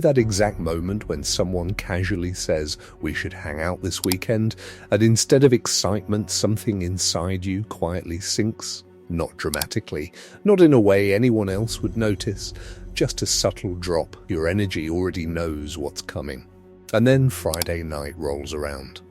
That exact moment when someone casually says we should hang out this weekend, and instead of excitement, something inside you quietly sinks. Not dramatically, not in a way anyone else would notice, just a subtle drop. Your energy already knows what's coming. And then Friday night rolls around.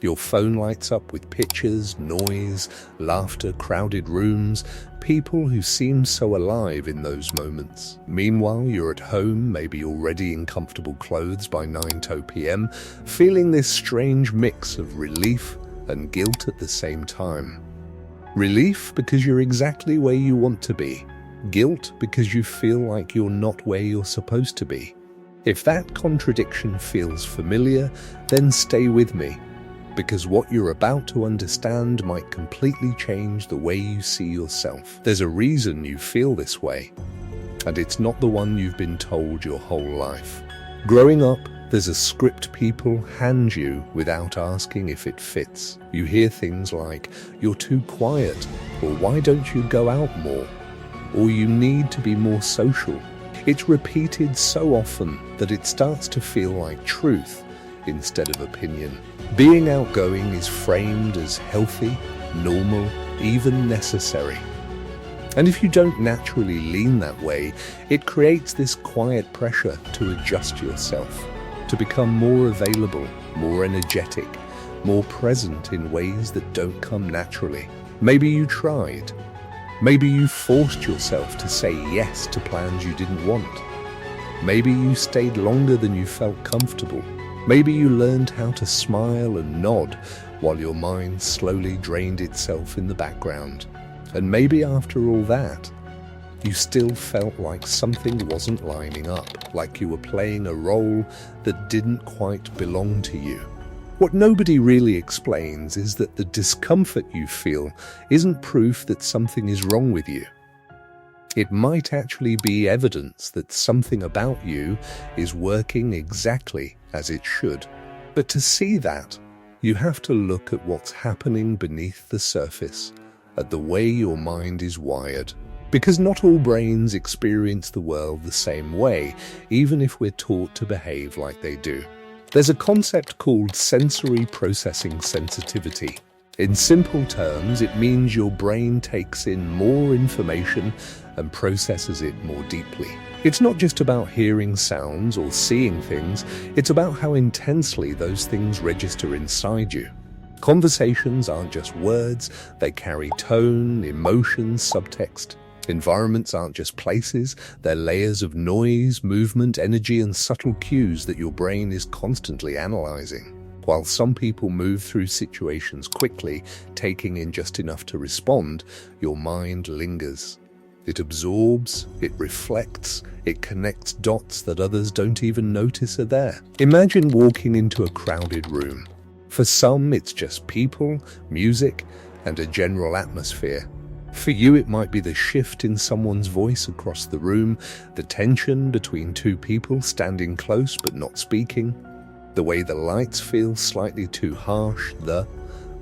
Your phone lights up with pictures, noise, laughter, crowded rooms, people who seem so alive in those moments. Meanwhile, you're at home, maybe already in comfortable clothes by 9 p.m., feeling this strange mix of relief and guilt at the same time. Relief because you're exactly where you want to be. Guilt because you feel like you're not where you're supposed to be. If that contradiction feels familiar, then stay with me, because what you're about to understand might completely change the way you see yourself. There's a reason you feel this way, and it's not the one you've been told your whole life. Growing up, there's a script people hand you without asking if it fits. You hear things like, "You're too quiet," or "Why don't you go out more?" or "You need to be more social." It's repeated so often that it starts to feel like truth instead of opinion. Being outgoing is framed as healthy, normal, even necessary. And if you don't naturally lean that way, it creates this quiet pressure to adjust yourself, to become more available, more energetic, more present in ways that don't come naturally. Maybe you tried. Maybe you forced yourself to say yes to plans you didn't want. Maybe you stayed longer than you felt comfortable. Maybe you learned how to smile and nod while your mind slowly drained itself in the background. And maybe after all that, you still felt like something wasn't lining up, like you were playing a role that didn't quite belong to you. What nobody really explains is that the discomfort you feel isn't proof that something is wrong with you. It might actually be evidence that something about you is working exactly as it should. But to see that, you have to look at what's happening beneath the surface, at the way your mind is wired. Because not all brains experience the world the same way, even if we're taught to behave like they do. There's a concept called sensory processing sensitivity. In simple terms, it means your brain takes in more information and processes it more deeply. It's not just about hearing sounds or seeing things, it's about how intensely those things register inside you. Conversations aren't just words, they carry tone, emotion, subtext. Environments aren't just places, they're layers of noise, movement, energy, and subtle cues that your brain is constantly analyzing. While some people move through situations quickly, taking in just enough to respond, your mind lingers. It absorbs, it reflects, it connects dots that others don't even notice are there. Imagine walking into a crowded room. For some, it's just people, music, and a general atmosphere. For you, it might be the shift in someone's voice across the room, the tension between two people standing close but not speaking, the way the lights feel slightly too harsh, the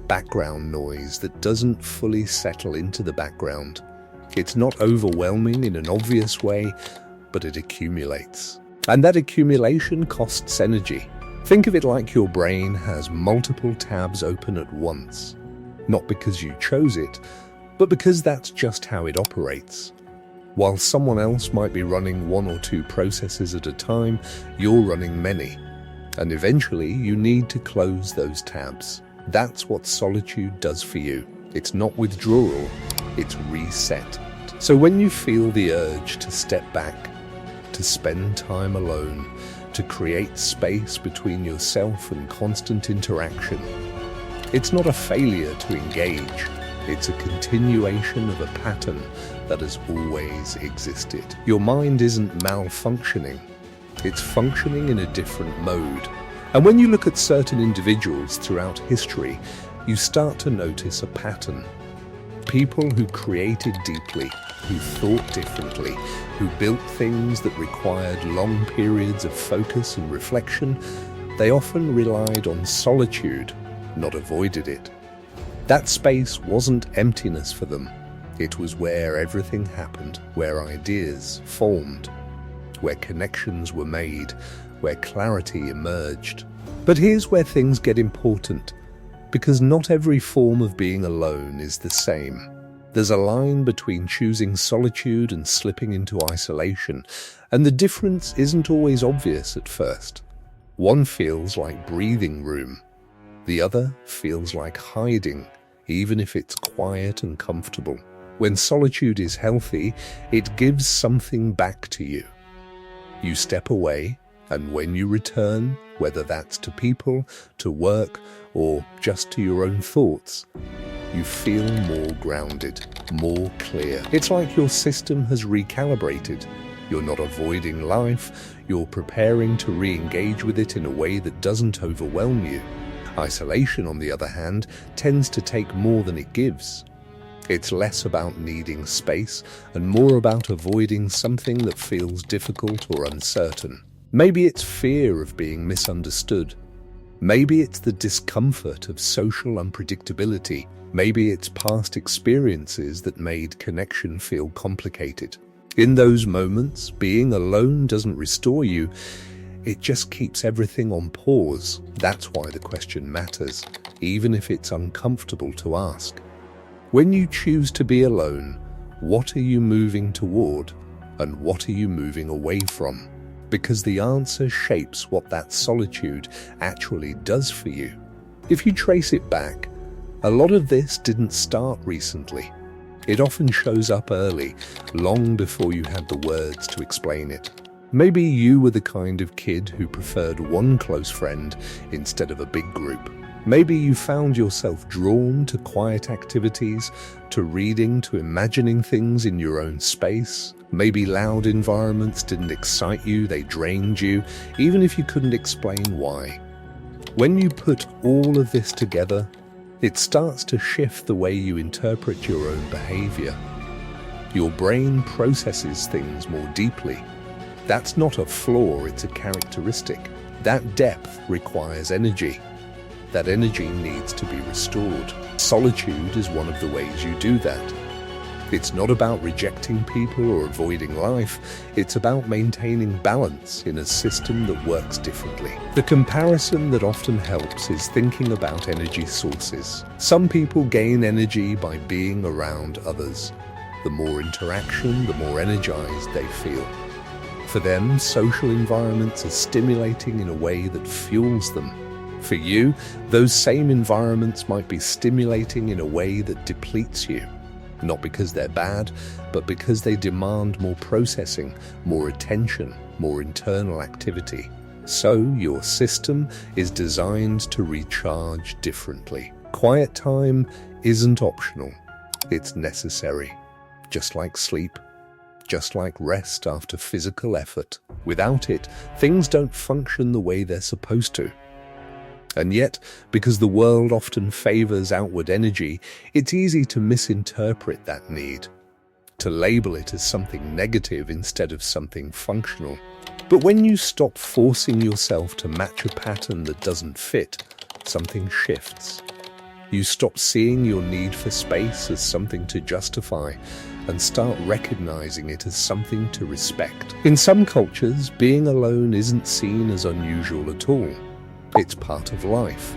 background noise that doesn't fully settle into the background. It's not overwhelming in an obvious way, but it accumulates. And that accumulation costs energy. Think of it like your brain has multiple tabs open at once. Not because you chose it, but because that's just how it operates. While someone else might be running one or two processes at a time, you're running many. And eventually, you need to close those tabs. That's what solitude does for you. It's not withdrawal, it's reset. So when you feel the urge to step back, to spend time alone, to create space between yourself and constant interaction, it's not a failure to engage. It's a continuation of a pattern that has always existed. Your mind isn't malfunctioning. It's functioning in a different mode. And when you look at certain individuals throughout history, you start to notice a pattern. People who created deeply, who thought differently, who built things that required long periods of focus and reflection, they often relied on solitude, not avoided it. That space wasn't emptiness for them. It was where everything happened, where ideas formed, where connections were made, where clarity emerged. But here's where things get important, because not every form of being alone is the same. There's a line between choosing solitude and slipping into isolation, and the difference isn't always obvious at first. One feels like breathing room. The other feels like hiding, even if it's quiet and comfortable. When solitude is healthy, it gives something back to you. You step away, and when you return, whether that's to people, to work, or just to your own thoughts, you feel more grounded, more clear. It's like your system has recalibrated. You're not avoiding life, you're preparing to re-engage with it in a way that doesn't overwhelm you. Isolation, on the other hand, tends to take more than it gives. It's less about needing space and more about avoiding something that feels difficult or uncertain. Maybe it's fear of being misunderstood. Maybe it's the discomfort of social unpredictability. Maybe it's past experiences that made connection feel complicated. In those moments, being alone doesn't restore you, it just keeps everything on pause. That's why the question matters, even if it's uncomfortable to ask. When you choose to be alone, what are you moving toward, and what are you moving away from? Because the answer shapes what that solitude actually does for you. If you trace it back, a lot of this didn't start recently. It often shows up early, long before you had the words to explain it. Maybe you were the kind of kid who preferred one close friend instead of a big group. Maybe you found yourself drawn to quiet activities, to reading, to imagining things in your own space. Maybe loud environments didn't excite you, they drained you, even if you couldn't explain why. When you put all of this together, it starts to shift the way you interpret your own behavior. Your brain processes things more deeply. That's not a flaw, it's a characteristic. That depth requires energy. That energy needs to be restored. Solitude is one of the ways you do that. It's not about rejecting people or avoiding life. It's about maintaining balance in a system that works differently. The comparison that often helps is thinking about energy sources. Some people gain energy by being around others. The more interaction, the more energized they feel. For them, social environments are stimulating in a way that fuels them. For you, those same environments might be stimulating in a way that depletes you. Not because they're bad, but because they demand more processing, more attention, more internal activity. So your system is designed to recharge differently. Quiet time isn't optional. It's necessary. Just like sleep, just like rest after physical effort. Without it, things don't function the way they're supposed to. And yet, because the world often favors outward energy, it's easy to misinterpret that need, to label it as something negative instead of something functional. But when you stop forcing yourself to match a pattern that doesn't fit, something shifts. You stop seeing your need for space as something to justify and start recognizing it as something to respect. In some cultures, being alone isn't seen as unusual at all. It's part of life.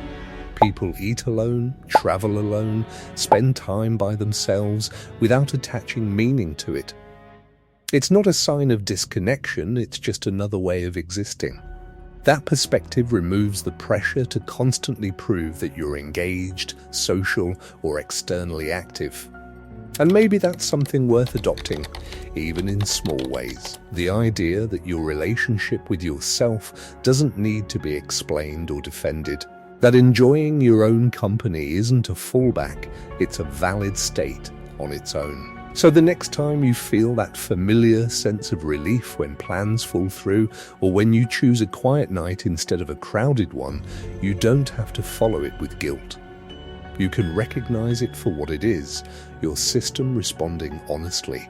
People eat alone, travel alone, spend time by themselves without attaching meaning to it. It's not a sign of disconnection, it's just another way of existing. That perspective removes the pressure to constantly prove that you're engaged, social, or externally active. And maybe that's something worth adopting, even in small ways. The idea that your relationship with yourself doesn't need to be explained or defended. That enjoying your own company isn't a fallback, it's a valid state on its own. So the next time you feel that familiar sense of relief when plans fall through, or when you choose a quiet night instead of a crowded one, you don't have to follow it with guilt. You can recognize it for what it is, your system responding honestly.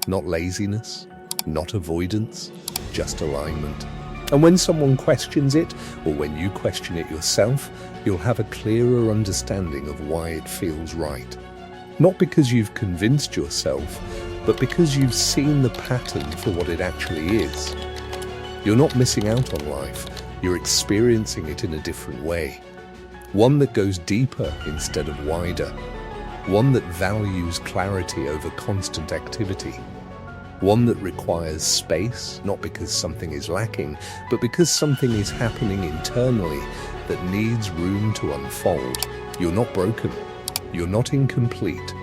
Not laziness, not avoidance, just alignment. And when someone questions it, or when you question it yourself, you'll have a clearer understanding of why it feels right. Not because you've convinced yourself, but because you've seen the pattern for what it actually is. You're not missing out on life, you're experiencing it in a different way. One that goes deeper instead of wider. One that values clarity over constant activity. One that requires space, not because something is lacking, but because something is happening internally that needs room to unfold. You're not broken. You're not incomplete.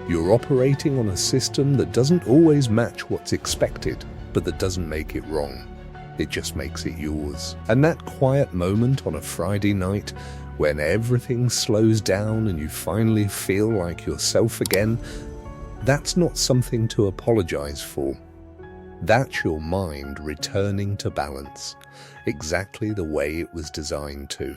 You're operating on a system that doesn't always match what's expected, but that doesn't make it wrong. It just makes it yours. And that quiet moment on a Friday night, when everything slows down and you finally feel like yourself again, that's not something to apologize for. That's your mind returning to balance, exactly the way it was designed to.